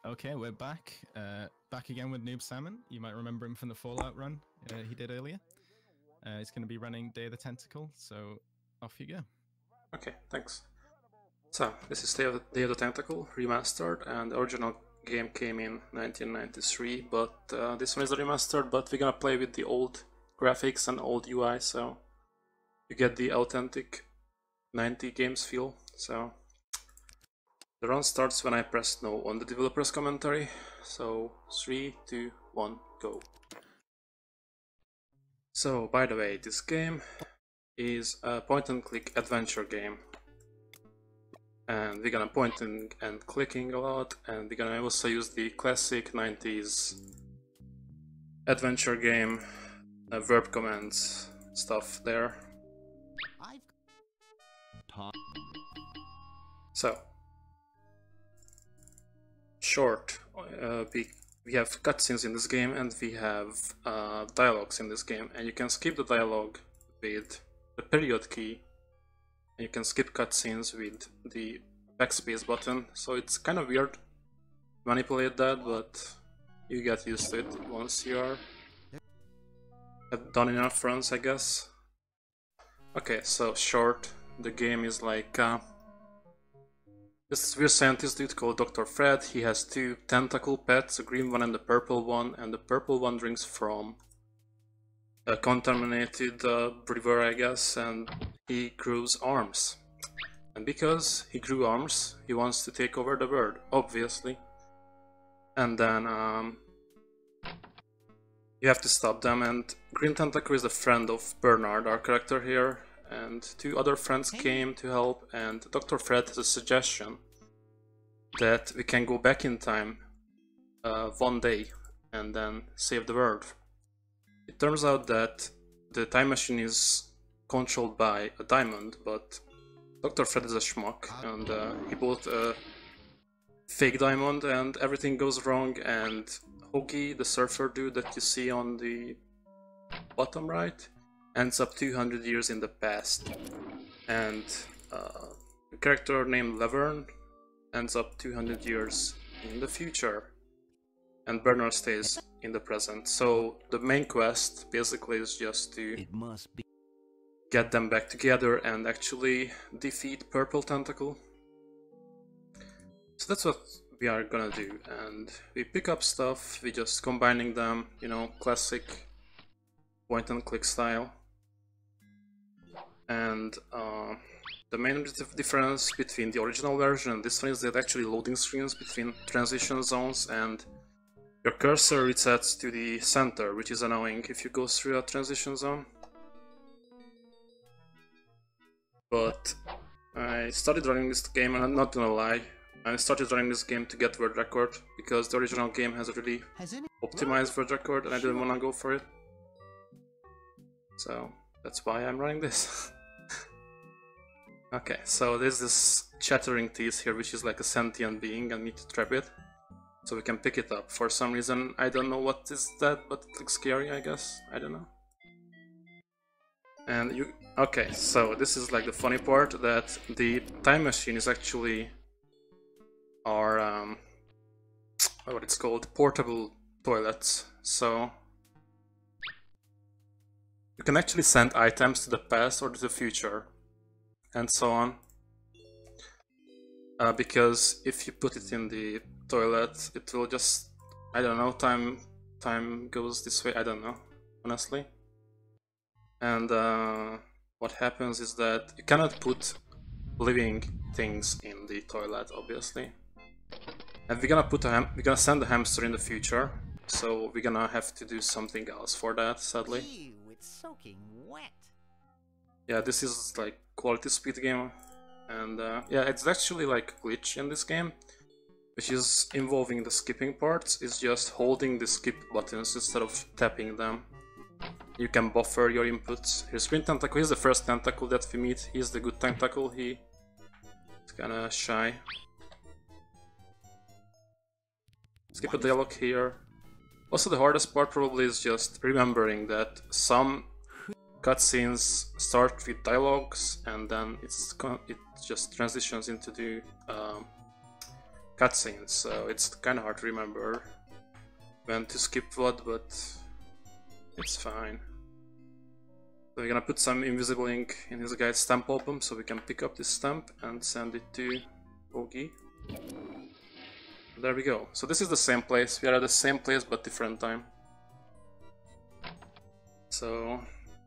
Okay, we're back. Back again with NoobSalmon. You might remember him from the Fallout run he did earlier. He's going to be running Day of the Tentacle, so off you go. Okay, thanks. So, this is Day of the Tentacle, Remastered, and the original game came in 1993, but this one is a remastered, but we're gonna play with the old graphics and old UI, so you get the authentic 90 games feel. So, the run starts when I press no on the developer's commentary, so 3, 2, 1, go. So, by the way, this game is a point-and-click adventure game. And we're gonna pointing and clicking a lot, and we're gonna also use the classic 90s adventure game verb commands stuff there. So, short, we have cutscenes in this game, and we have dialogues in this game, and you can skip the dialogue with the period key. You can skip cutscenes with the backspace button, so it's kind of weird to manipulate that, but you get used to it once you have done enough runs, I guess. Okay, so short, the game is like this weird scientist dude called Dr. Fred. He has two tentacle pets, a green one and a purple one, and the purple one drinks from a contaminated river, I guess, and he grows arms. And because he grew arms, he wants to take over the world, obviously. And then you have to stop them, and Green Tentacle is a friend of Bernard, our character here, and two other friends came to help, and Dr. Fred has a suggestion that we can go back in time one day and then save the world. It turns out that the time machine is controlled by a diamond, but Dr. Fred is a schmuck, and he bought a fake diamond, and everything goes wrong, and Hoagie, the surfer dude that you see on the bottom right, ends up 200 years in the past, and a character named Laverne ends up 200 years in the future, and Bernard stays in the present. So the main quest basically is just to get them back together and actually defeat Purple Tentacle. So that's what we are gonna do, and we pick up stuff, we just combining them, you know, classic point and click style. And the main difference between the original version and this one is that actually loading screens between transition zones, and your cursor resets to the center, which is annoying if you go through a transition zone. But I started running this game, and I'm not gonna lie, I started running this game to get world record, because the original game has a really optimized world record and I didn't wanna go for it. So that's why I'm running this. Okay, so there's this chattering teeth here, which is like a sentient being, and we need to trap it. So we can pick it up. For some reason, I don't know what is that, but it looks scary, I guess. I don't know. And you... Okay, so this is like the funny part, that the time machine is actually our... what it's called? Portable toilets. So... you can actually send items to the past or to the future, and so on. Because if you put it in the toilet, it will just, I don't know, time goes this way, I don't know, honestly. And what happens is that you cannot put living things in the toilet, obviously. And we're gonna send a hamster in the future, so we're gonna have to do something else for that, sadly. Ew, it's soaking wet. Yeah, this is like quality speed game, and yeah, it's actually like a glitch in this game, which is involving the skipping parts. It's just holding the skip buttons instead of tapping them. You can buffer your inputs. Here's Green Tentacle. He's the first tentacle that we meet. He's the good tentacle. He's kinda shy. Skip a dialogue here. Also, the hardest part probably is just remembering that some cutscenes start with dialogues, and then it just transitions into the cutscenes, so it's kind of hard to remember when to skip what, but it's fine. So we're gonna put some invisible ink in his guy's stamp album so we can pick up this stamp and send it to Hoagie. There we go. So this is the same place. We are at the same place but different time. So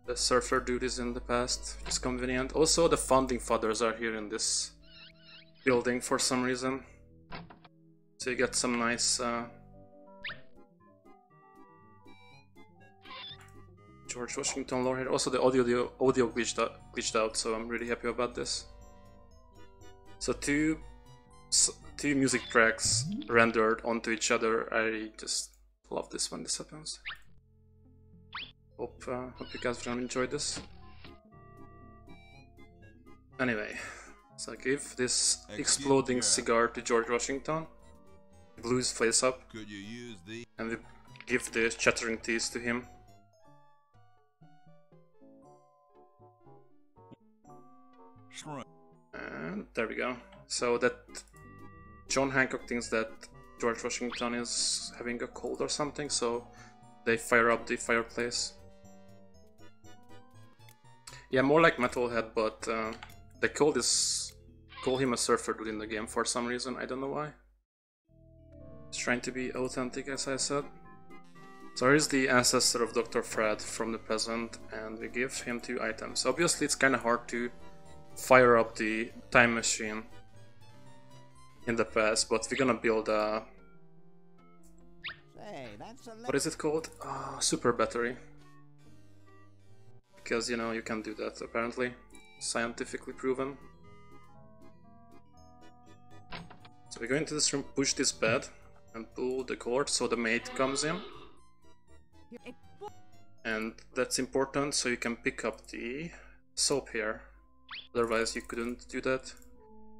the surfer dude is in the past, which is convenient. Also the founding fathers are here in this building for some reason. So you get some nice George Washington lore here. Also the audio glitched out, so I'm really happy about this. So two music tracks rendered onto each other. I just love this when this happens. Hope you guys will enjoy this. Anyway, so I give this exploding cigar to George Washington. He blew his face up, and we give the chattering teeth to him. And there we go. So that John Hancock thinks that George Washington is having a cold or something, so they fire up the fireplace. Yeah, more like Metalhead, but they call him a surfer dude in the game for some reason. I don't know why. He's trying to be authentic, as I said. So here's the ancestor of Dr. Fred from the present, and we give him 2 items. Obviously, it's kind of hard to fire up the time machine in the past, but we're gonna build a... what is it called? Super battery. Because, you know, you can do that, apparently. Scientifically proven. So we go into this room, push this bed, and pull the cord so the maid comes in. And that's important, so you can pick up the soap here. Otherwise you couldn't do that.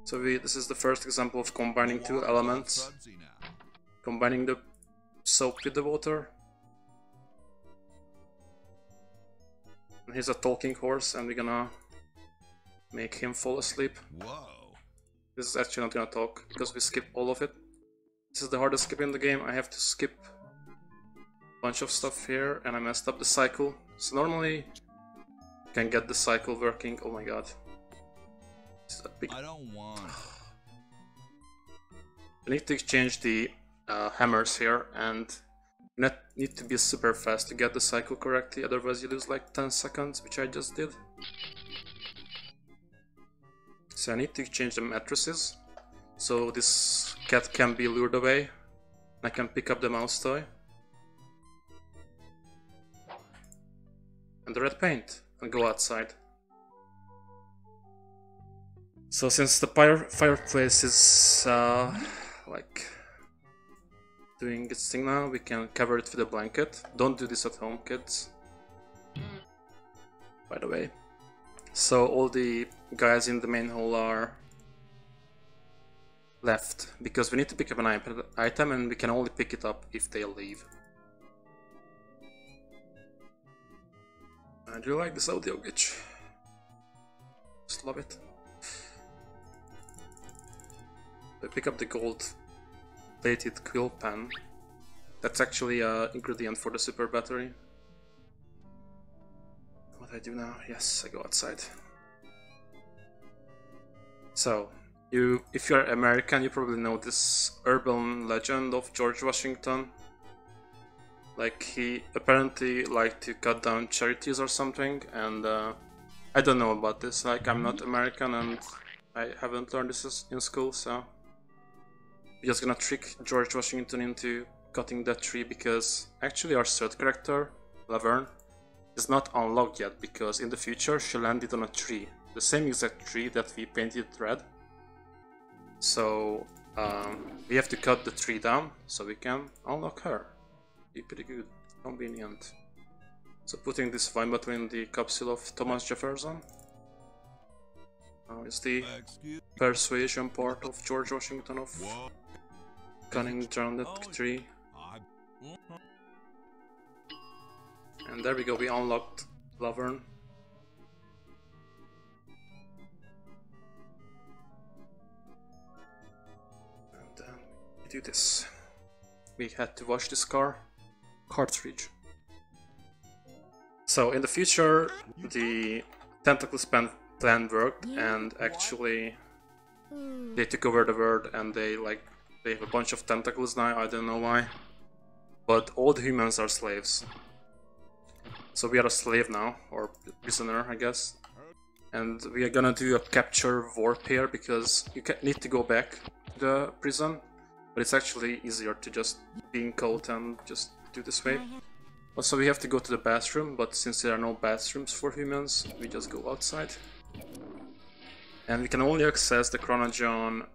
So this is the first example of combining 2 elements. Combining the soap with the water. And here's a talking horse, and we're gonna make him fall asleep. This is actually not gonna talk, because we skip all of it. This is the hardest skip in the game. I have to skip a bunch of stuff here, and I messed up the cycle. So normally you can get the cycle working. Oh my god. This is a big... I don't want... I need to exchange the hammers here, and you need to be super fast to get the cycle correctly, otherwise you lose like 10 seconds, which I just did. So I need to exchange the mattresses, so this cat can be lured away. I can pick up the mouse toy. And the red paint, and go outside. So since the fireplace is like doing its thing now, we can cover it with a blanket. Don't do this at home, kids. By the way. So all the guys in the main hall are left, because we need to pick up an item and we can only pick it up if they leave. I do like this audio glitch. Just love it. We pick up the gold plated quill pen. That's actually an ingredient for the super battery. What do I do now? Yes, I go outside. So, if you're American, you probably know this urban legend of George Washington. Like, he apparently liked to cut down cherry trees or something, and I don't know about this. Like, I'm not American and I haven't learned this in school, so we're just gonna trick George Washington into cutting that tree, because actually our third character, Laverne, is not unlocked yet, because in the future she landed on a tree, the same exact tree that we painted red. So we have to cut the tree down so we can unlock her. Be pretty good, convenient. So putting this wine bottle in the capsule of Thomas Jefferson. Now is the persuasion part of George Washington of cutting down that tree. And there we go, we unlocked Laverne. And then do this. We had to wash this cartridge. So in the future, the Tentacle plan worked, and actually they took over the world, and they have a bunch of tentacles now. I don't know why, but all the humans are slaves. So we are a slave now, or prisoner, I guess. And we are gonna do a capture warp here, because you need to go back to the prison, but it's actually easier to just be in code and just do this way. Also, we have to go to the bathroom, but since there are no bathrooms for humans, we just go outside. And we can only access the Chronogen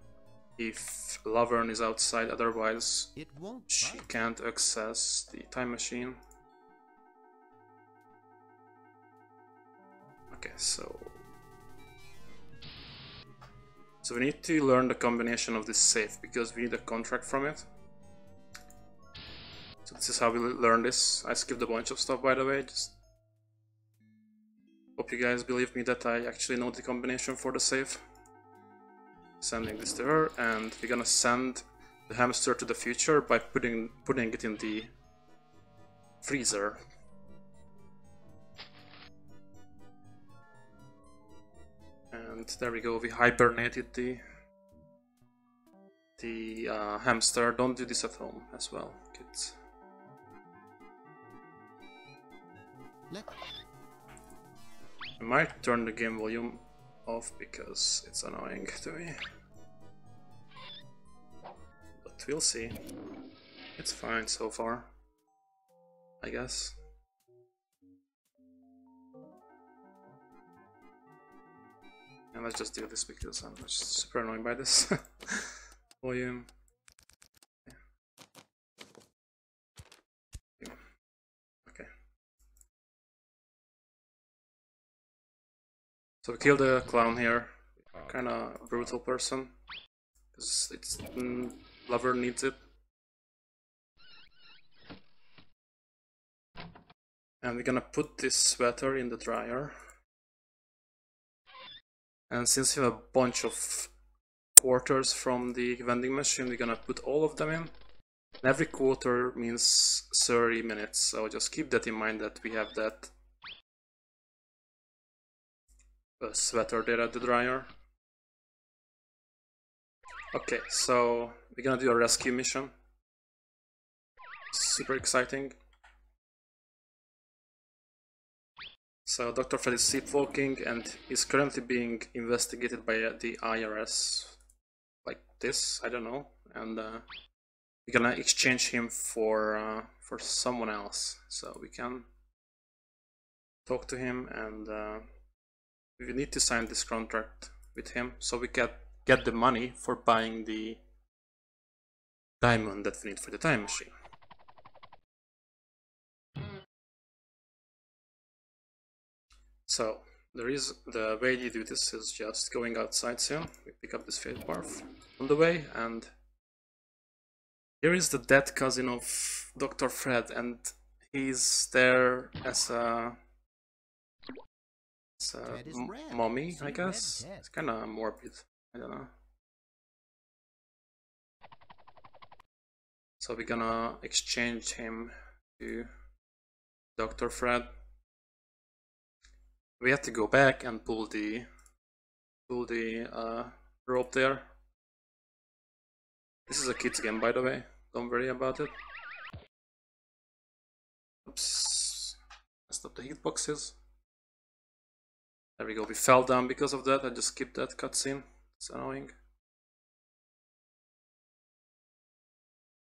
if Laverne is outside, otherwise she can't access the time machine. Okay, so we need to learn the combination of this safe, because we need a contract from it. So this is how we learn this. I skipped a bunch of stuff, by the way, just hope you guys believe me that I actually know the combination for the safe. Sending this to her, and we're gonna send the hamster to the future by putting it in the freezer. And there we go, we hibernated the hamster. Don't do this at home as well, kids. I might turn the game volume off because it's annoying to me. But we'll see. It's fine so far, I guess. And let's just do this because I'm just super annoyed by this volume. Okay. So we killed the clown here. Kinda brutal person, because it's Laverne needs it. And we're gonna put this sweater in the dryer. And since we have a bunch of quarters from the vending machine, we're gonna put all of them in. And every quarter means 30 minutes, so just keep that in mind, that we have that sweater there at the dryer. Okay, so we're gonna do a rescue mission. Super exciting. So Dr. Fred is sleepwalking, and he's currently being investigated by the IRS, like this, I don't know, and we're gonna exchange him for someone else, so we can talk to him, and we need to sign this contract with him, so we can get the money for buying the diamond that we need for the time machine. So the way you do this is just going outside soon. We pick up this failed barf on the way, and here is the dead cousin of Dr. Fred, and he's there as a mommy, I guess. It's kinda morbid, I don't know. So we're gonna exchange him to Dr. Fred. We have to go back and pull the rope there. This is a kid's game, by the way. Don't worry about it. Oops, messed up the hitboxes. There we go. We fell down because of that. I just skipped that cutscene. It's annoying.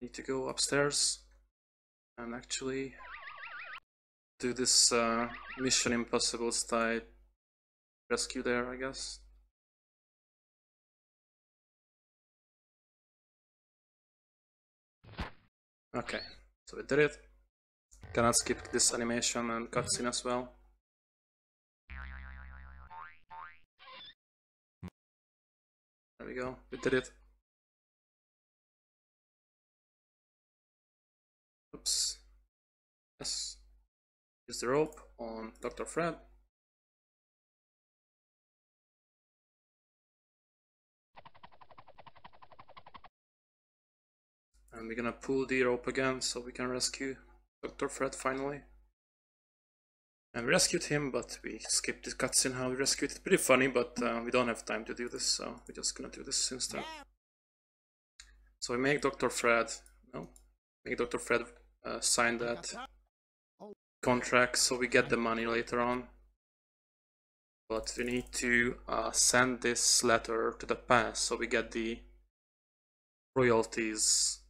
Need to go upstairs and actually do this Mission Impossible style rescue there, I guess. Okay, so we did it. Cannot skip this animation and cutscene as well. There we go, we did it. Oops. Yes. Use the rope on Dr. Fred. And we're gonna pull the rope again so we can rescue Dr. Fred finally. And we rescued him, but we skipped the cutscene how we rescued it. Pretty funny, but we don't have time to do this, so we're just gonna do this instead. So we make Dr. Fred sign that contract so we get the money later on. But we need to send this letter to the past so we get the royalties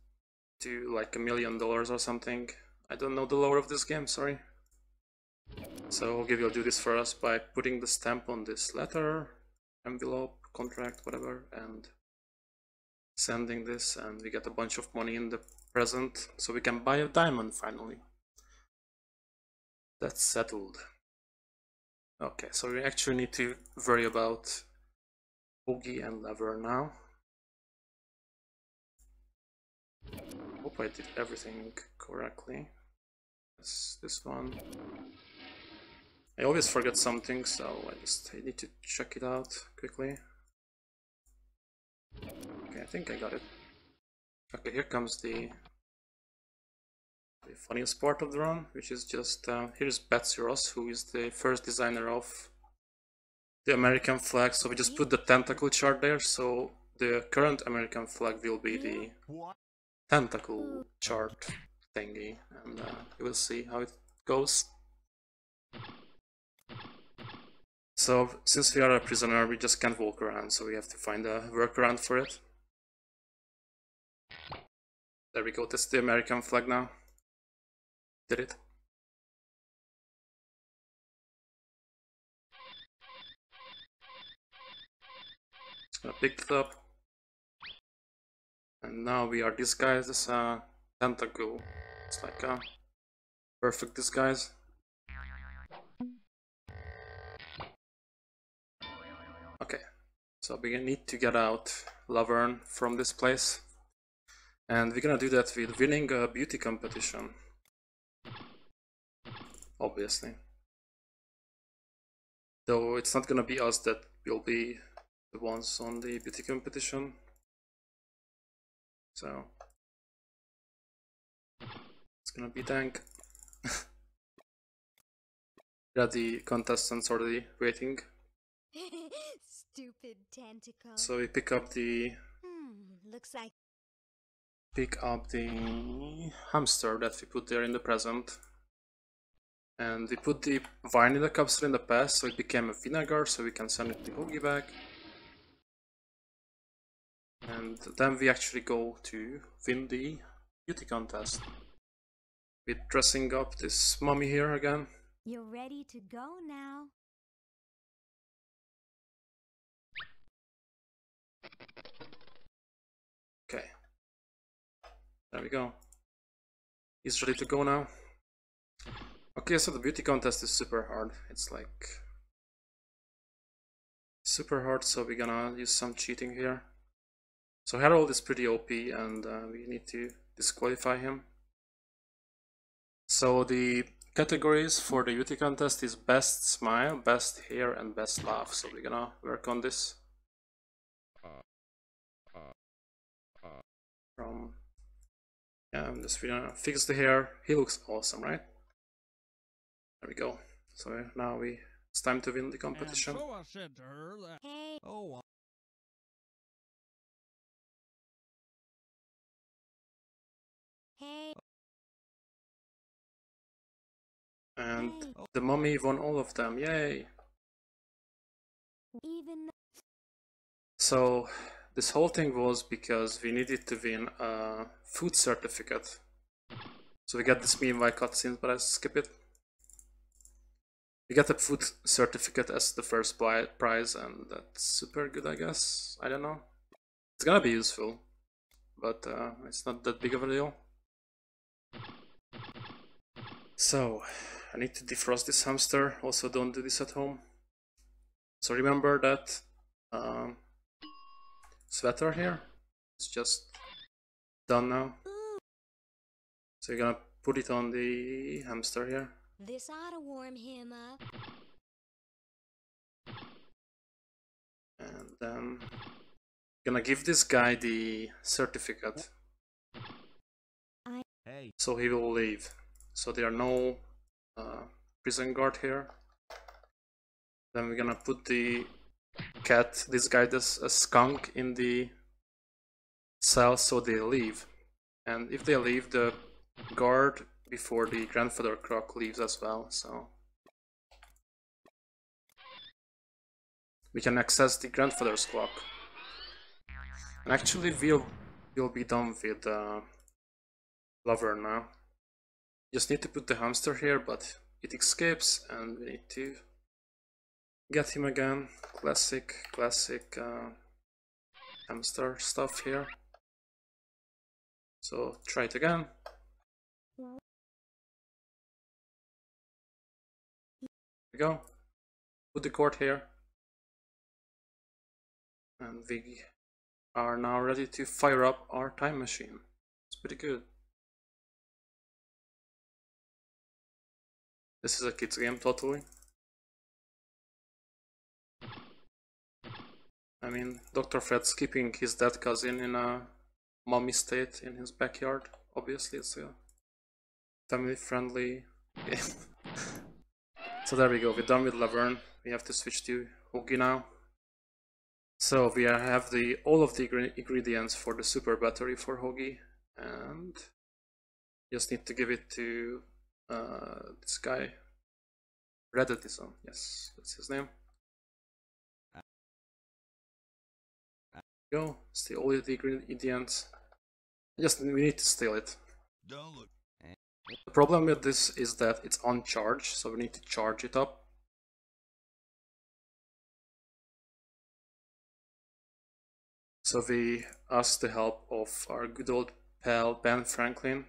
to like $1 million or something. I don't know the lore of this game, sorry. So Hoagie will do this for us by putting the stamp on this letter, envelope, contract, whatever, and sending this, and we get a bunch of money in the present so we can buy a diamond finally. That's settled. Okay, so we actually need to worry about Hoagie and Laverne now. Hope I did everything correctly. This one. I always forget something, so I need to check it out quickly. Okay, I think I got it. Okay, here comes the funniest part of the run, which is just here's Betsy Ross, who is the first designer of the American flag. So we just put the tentacle chart there, so the current American flag will be the tentacle chart thingy, and you will see how it goes. So since we are a prisoner, we just can't walk around, so we have to find a workaround for it. There we go, that's the American flag now. Did it? Just gonna pick it up. And now we are disguised as a tentacle. It's like a perfect disguise. Okay, so we need to get out Laverne from this place. And we're gonna do that with winning a beauty competition. Obviously. Though it's not gonna be us that will be the ones on the beauty competition. So it's gonna be Tank. Yeah, the contestants already waiting. Stupid tentacle. So we pick up the Looks like hamster that we put there in the present. And we put the vanilla capsule in the past, so it became a vinegar, so we can send it to Hoagie back. And then we actually go to win the beauty contest. We're dressing up this mummy here again. you're ready to go now. Okay. There we go. He's ready to go now. Okay, so the beauty contest is super hard. It's like super hard, so we're gonna use some cheating here. So Harold is pretty OP, and we need to disqualify him. So the categories for the beauty contest is best smile, best hair, and best laugh. So we're gonna work on this. I'm just gonna fix the hair. He looks awesome, right? There we go. So now it's time to win the competition. And so I said to her that, Hey, oh, hey, And hey. the mummy won all of them, yay! Even So this whole thing was because we needed to win a food certificate. So we get this meanwhile cutscenes, but I skip it. We get a food certificate as the first prize, and that's super good, I guess. I don't know. It's gonna be useful, but it's not that big of a deal. So I need to defrost this hamster. Also, don't do this at home. So remember that sweater here. It's just done now. So you're gonna put it on the hamster here. this ought to warm him up. And then gonna give this guy the certificate. So he will leave. So there are no prison guard here. Then we're gonna put the cat, this guy, this a skunk in the cell so they leave. And if they leave, the guard before the grandfather clock leaves as well, so we can access the grandfather's clock. And actually we'll be done with Laverne now. Just need to put the hamster here, but it escapes and we need to get him again. Classic hamster stuff here. So try it again. There we go. Put the cord here. And we are now ready to fire up our time machine. It's pretty good. This is a kid's game, totally. I mean, Dr. Fred's keeping his dead cousin in a mummy state in his backyard. Obviously, it's a family-friendly game. So there we go, we're done with Laverne. We have to switch to Hoagie now. So we have all of the ingredients for the super battery for Hoagie, and just need to give it to this guy, Redditison. Yes, that's his name. Go, steal all the ingredients. We need to steal it. Don't look. The problem with this is that it's on charge, so we need to charge it up. So we asked the help of our good old pal Ben Franklin.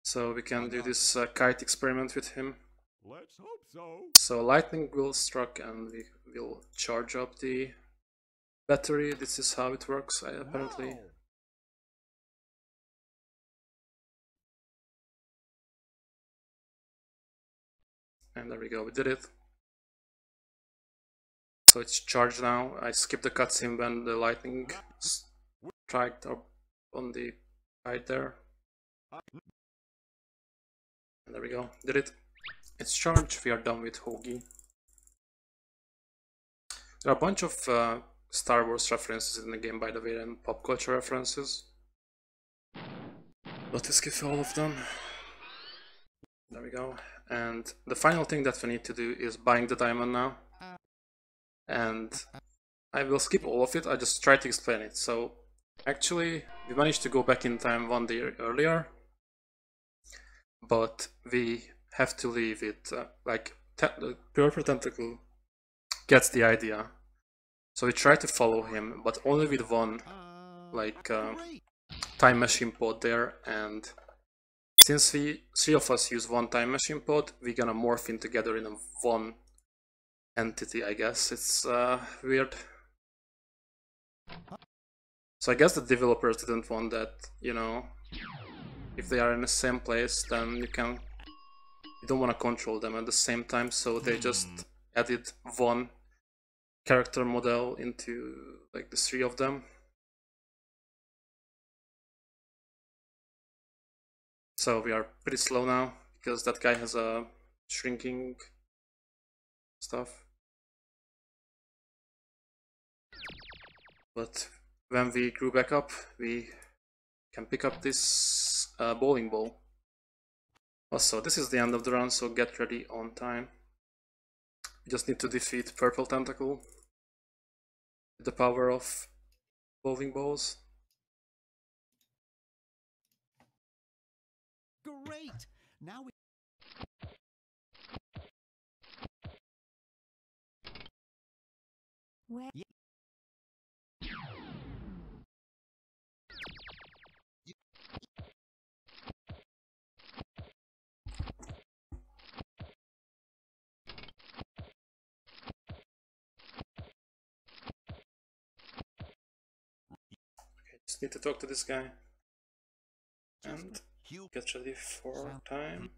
So we can do this kite experiment with him. Let's hope so. So lightning will strike and we will charge up the battery. This is how it works, apparently. Wow. And there we go, we did it. So it's charged now. I skipped the cutscene when the lightning struck up on the kite there. And there we go, did it. It's charged, we are done with Hoagie. There are a bunch of Star Wars references in the game, by the way, and pop culture references. But we skip all of them. There we go. And the final thing that we need to do is buying the diamond now. And I will skip all of it, I just try to explain it. So actually we managed to go back in time one day earlier, but we have to leave it like the Purple Tentacle gets the idea. So we try to follow him, but only with one like time machine pod there, and since three of us use one time machine pod, we're gonna morph in together in one entity, I guess. It's weird. So I guess the developers didn't want that, you know, if they are in the same place, then you don't want to control them at the same time, so they just added one character model into like the three of them. So we are pretty slow now because that guy has a shrinking stuff. But when we grew back up, we can pick up this bowling ball. Also, this is the end of the run, so get ready on time. We just need to defeat Purple Tentacle with the power of bowling balls. Great! Now we... Where? Just need to talk to this guy and get ready for time.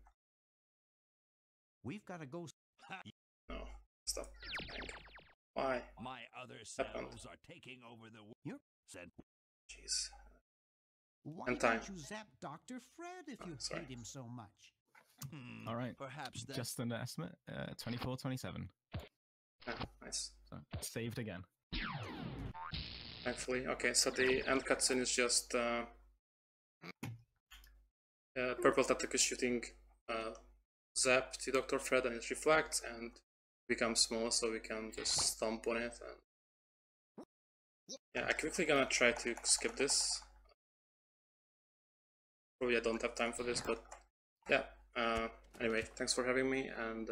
We've got to go... No, stop. Why? My other Happened. cells are taking over the... Yep. Said... Jeez. Why And time. don't you zap Dr. Fred if you sorry. hate him so much? All right. Perhaps that. Just under estimate. 24, 27. Yeah, nice. So saved again. Thankfully. Okay, so the end cutscene is just Purple Tentacle shooting Zap to Dr. Fred, and it reflects and becomes small, so we can just stomp on it. And yeah, I'm quickly gonna try to skip this. Probably I don't have time for this, but yeah. Anyway, thanks for having me, and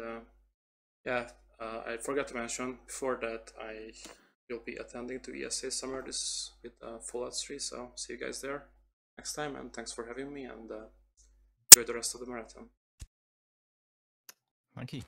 yeah, I forgot to mention before that I will be attending to ESA Summer this with Fallout 3, so see you guys there next time, and thanks for having me, and enjoy the rest of the marathon. Thank you.